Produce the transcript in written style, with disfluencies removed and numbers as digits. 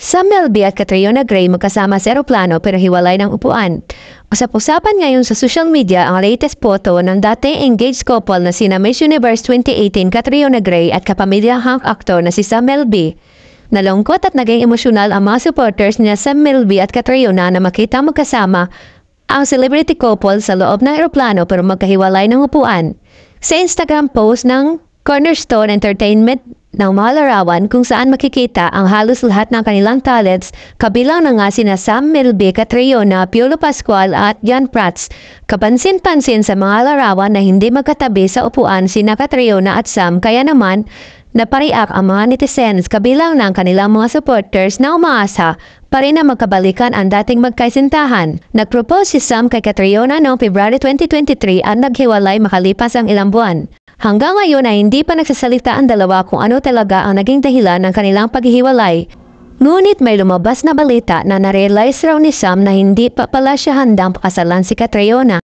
Sam Melby at Catriona Gray magkasama sa eroplano pero hiwalay ng upuan. Usap-usapan ngayon sa social media ang latest photo ng dating engaged couple na sina Miss Universe 2018 Catriona Gray at kapamilyahang aktor na si Sam Melby. Nalungkot at naging emosyonal ang mga supporters ni Sam Melby at Catriona na makita magkasama ang celebrity couple sa loob ng eroplano pero magkahiwalay ng upuan. Sa Instagram post ng Cornerstone Entertainment ng mga larawan kung saan makikita ang halos lahat ng kanilang talents, kabilang na nga sina Sam Melby, Catriona, Piolo Pascual at Jan Prats. Kapansin-pansin sa mga larawan na hindi magkatabi sa upuan sina Catriona at Sam, kaya naman napariak ang mga netizens kabilang ng kanilang mga supporters na umaasa pa rin na magkabalikan ang dating magkaisintahan. Nagpropose si Sam kay Catriona noong February 2023 at naghiwalay makalipas ang ilang buwan. Hanggang ngayon ay hindi pa nagsasalita ang dalawa kung ano talaga ang naging dahilan ng kanilang paghihiwalay. Ngunit may lumabas na balita na narealize raw ni Sam na hindi pa pala siya handang pakasalan si Catriona.